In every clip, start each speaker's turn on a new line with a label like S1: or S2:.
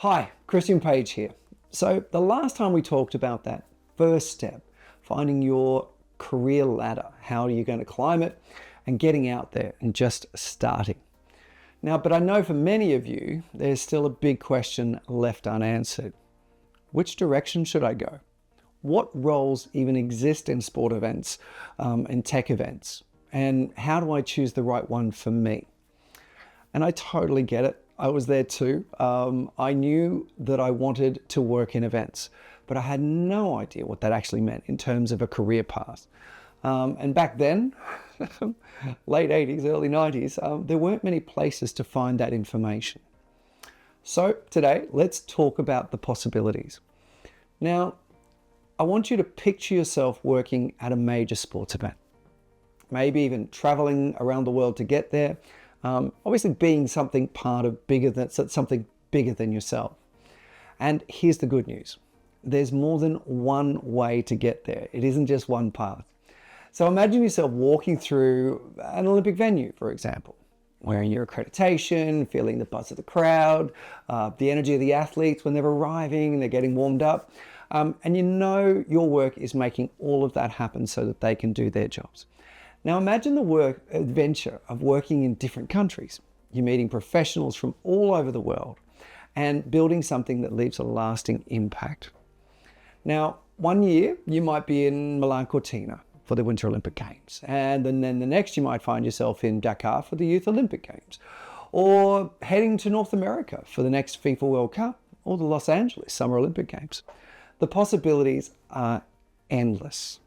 S1: Hi, Christiaan Page here. So the last time we talked about that first step, finding your career ladder, how are you going to climb it, and getting out there and just starting. Now, but I know for many of you, there's still a big question left unanswered. Which direction should I go? What roles even exist in sport events and tech events? And how do I choose the right one for me? And I totally get it. I was there too. I knew that I wanted to work in events, but I had no idea what that actually meant in terms of a career path. And back then, late 80s, early 90s, there weren't many places to find that information. So today, let's talk about the possibilities. Now, I want you to picture yourself working at a major sports event, maybe even traveling around the world to get there. Obviously being something something bigger than yourself. And here's the good news. There's more than one way to get there. It isn't just one path. So imagine yourself walking through an Olympic venue, for example, wearing your accreditation, feeling the buzz of the crowd, the energy of the athletes when they're arriving and they're getting warmed up. And you know your work is making all of that happen so that they can do their jobs. Now imagine the adventure of working in different countries. You're meeting professionals from all over the world and building something that leaves a lasting impact. Now, one year you might be in Milan Cortina for the Winter Olympic Games. And then the next you might find yourself in Dakar for the Youth Olympic Games. Or heading to North America for the next FIFA World Cup or the Los Angeles Summer Olympic Games. The possibilities are endless.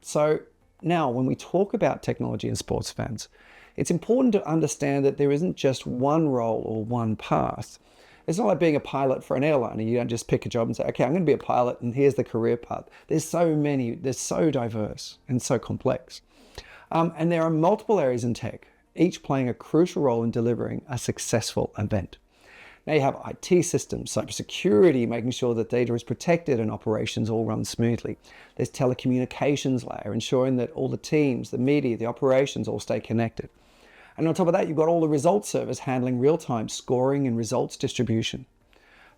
S1: So now, when we talk about technology and sports events, it's important to understand that there isn't just one role or one path. It's not like being a pilot for an airline and you don't just pick a job and say, okay, I'm going to be a pilot and here's the career path. There's so many, they're so diverse and so complex. And there are multiple areas in tech, each playing a crucial role in delivering a successful event. Now you have IT systems, cybersecurity, making sure that data is protected and operations all run smoothly. There's telecommunications layer, ensuring that all the teams, the media, the operations all stay connected. And on top of that, you've got all the results servers handling real-time scoring and results distribution.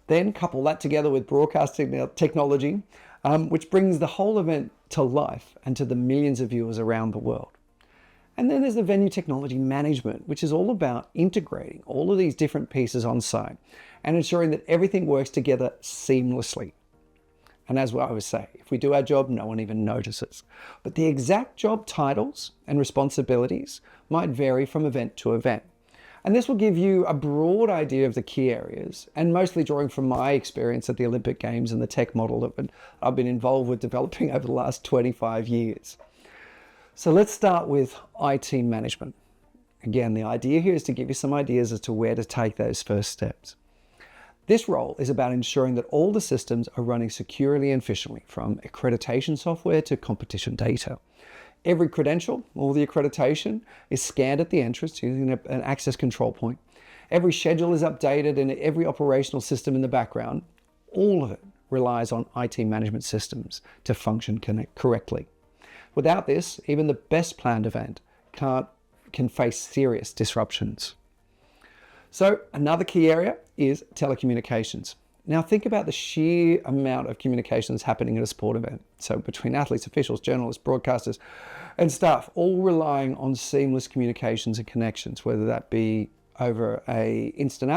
S1: Then couple that together with broadcasting technology, which brings the whole event to life and to the millions of viewers around the world. And then there's the venue technology management, which is all about integrating all of these different pieces on site and ensuring that everything works together seamlessly. And as I always say, if we do our job, no one even notices. But the exact job titles and responsibilities might vary from event to event. And this will give you a broad idea of the key areas, and mostly drawing from my experience at the Olympic Games and the tech model that I've been involved with developing over the last 25 years. So let's start with IT management. Again, the idea here is to give you some ideas as to where to take those first steps. This role is about ensuring that all the systems are running securely and efficiently, from accreditation software to competition data. Every credential, all the accreditation, is scanned at the entrance using an access control point. Every schedule is updated and every operational system in the background, all of it relies on IT management systems to function correctly. Without this, even the best planned event can face serious disruptions. So another key area is telecommunications. Now think about the sheer amount of communications happening at a sport event. So between athletes, officials, journalists, broadcasters, and staff, all relying on seamless communications and connections, whether that be over an instant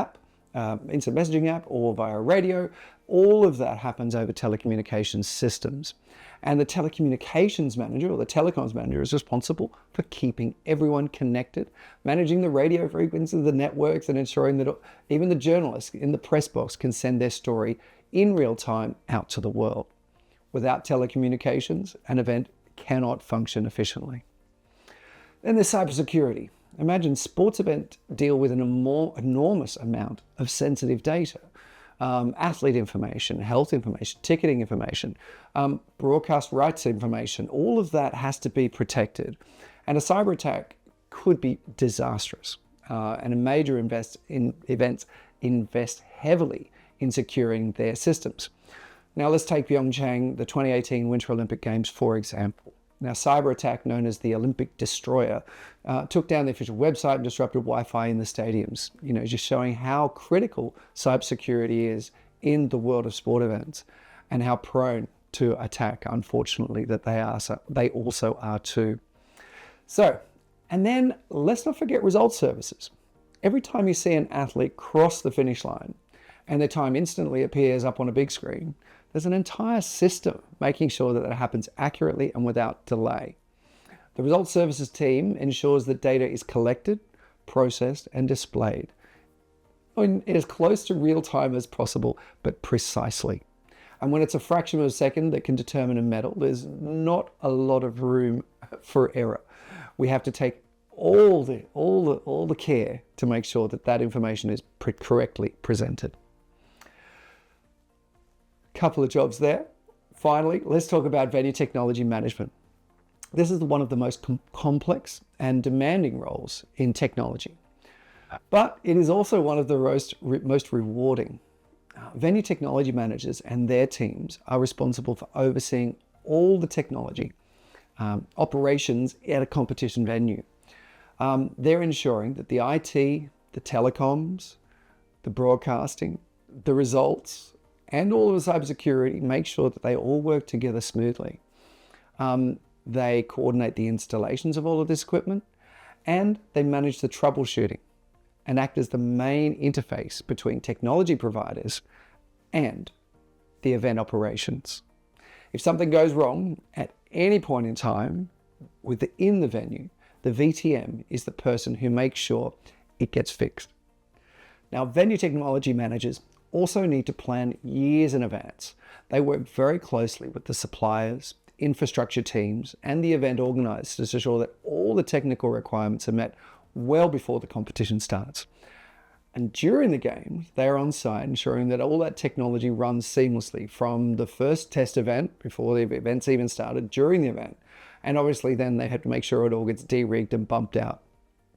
S1: messaging app, or via radio. All of that happens over telecommunications systems. And the telecommunications manager, or the telecoms manager, is responsible for keeping everyone connected, managing the radio frequencies of the networks, and ensuring that even the journalists in the press box can send their story in real time out to the world. Without telecommunications, an event cannot function efficiently. Then there's cybersecurity. Imagine sports events deal with an enormous amount of sensitive data. Athlete information, health information, ticketing information, broadcast rights information, all of that has to be protected. And a cyber attack could be disastrous. And a major events invest heavily in securing their systems. Now let's take Pyeongchang, the 2018 Winter Olympic Games, for example. Now, cyber attack known as the Olympic Destroyer took down the official website and disrupted Wi-Fi in the stadiums, just showing how critical cybersecurity is in the world of sport events and how prone to attack, unfortunately, that they are. So they also are too. So, and then let's not forget results services. Every time you see an athlete cross the finish line and their time instantly appears up on a big screen, there's an entire system making sure that happens accurately and without delay. The results services team ensures that data is collected, processed, and displayed in as close to real time as possible, but precisely. And when it's a fraction of a second that can determine a medal, there's not a lot of room for error. We have to take all the care to make sure that information is correctly presented. Couple of jobs there. Finally, let's talk about venue technology management. This is one of the most complex and demanding roles in technology, but it is also one of the most rewarding. Venue technology managers and their teams are responsible for overseeing all the technology operations at a competition venue. They're ensuring that the IT, the telecoms, the broadcasting, the results, and all of the cybersecurity make sure that they all work together smoothly. They coordinate the installations of all of this equipment, and they manage the troubleshooting and act as the main interface between technology providers and the event operations. If something goes wrong at any point in time within the venue, the VTM is the person who makes sure it gets fixed. Now, venue technology managers also need to plan years in advance. They work very closely with the suppliers, infrastructure teams, and the event organizers to ensure that all the technical requirements are met well before the competition starts. And during the game, they are on site ensuring that all that technology runs seamlessly from the first test event before the event's even started, during the event. And obviously then they have to make sure it all gets de-rigged and bumped out.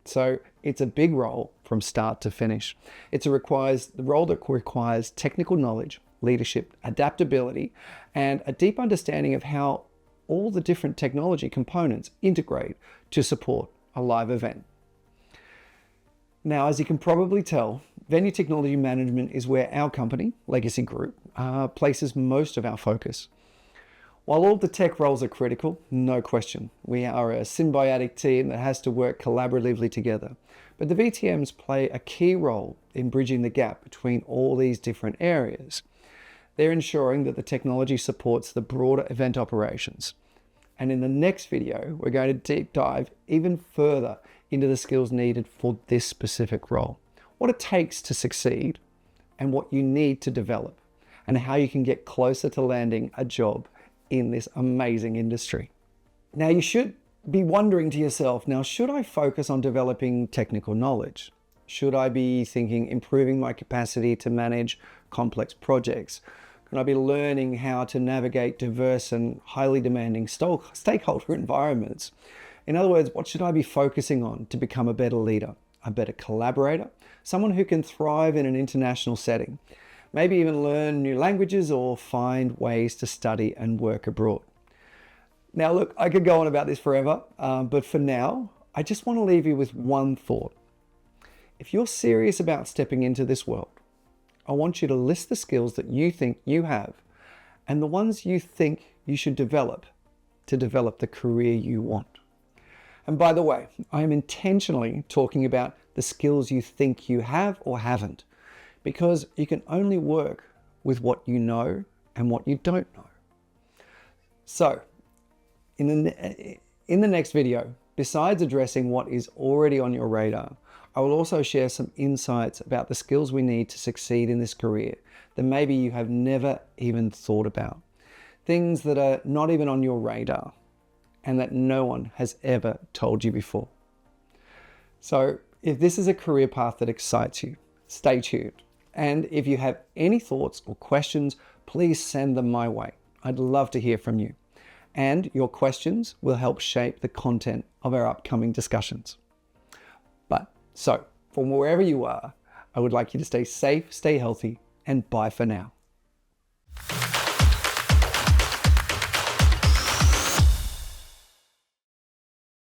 S1: So it's a big role from start to finish. It's the role that requires technical knowledge, leadership, adaptability, and a deep understanding of how all the different technology components integrate to support a live event. Now, as you can probably tell, venue technology management is where our company, Legacy Group, places most of our focus. While all the tech roles are critical, no question, we are a symbiotic team that has to work collaboratively together. But the VTMs play a key role in bridging the gap between all these different areas. They're ensuring that the technology supports the broader event operations. And in the next video, we're going to deep dive even further into the skills needed for this specific role, what it takes to succeed, and what you need to develop, and how you can get closer to landing a job in this amazing industry. Now, you should be wondering to yourself, now, should I focus on developing technical knowledge? Should I be thinking improving my capacity to manage complex projects? Can I be learning how to navigate diverse and highly demanding stakeholder environments? In other words, what should I be focusing on to become a better leader, a better collaborator, someone who can thrive in an international setting, maybe even learn new languages or find ways to study and work abroad? Now, look, I could go on about this forever, but for now, I just want to leave you with one thought. If you're serious about stepping into this world, I want you to list the skills that you think you have and the ones you think you should develop to develop the career you want. And by the way, I am intentionally talking about the skills you think you have or haven't, because you can only work with what you know and what you don't know. So, in the next video, besides addressing what is already on your radar, I will also share some insights about the skills we need to succeed in this career that maybe you have never even thought about. Things that are not even on your radar and that no one has ever told you before. So if this is a career path that excites you, stay tuned. And if you have any thoughts or questions, please send them my way. I'd love to hear from you. And your questions will help shape the content of our upcoming discussions. So, from wherever you are, I would like you to stay safe, stay healthy, and bye for now.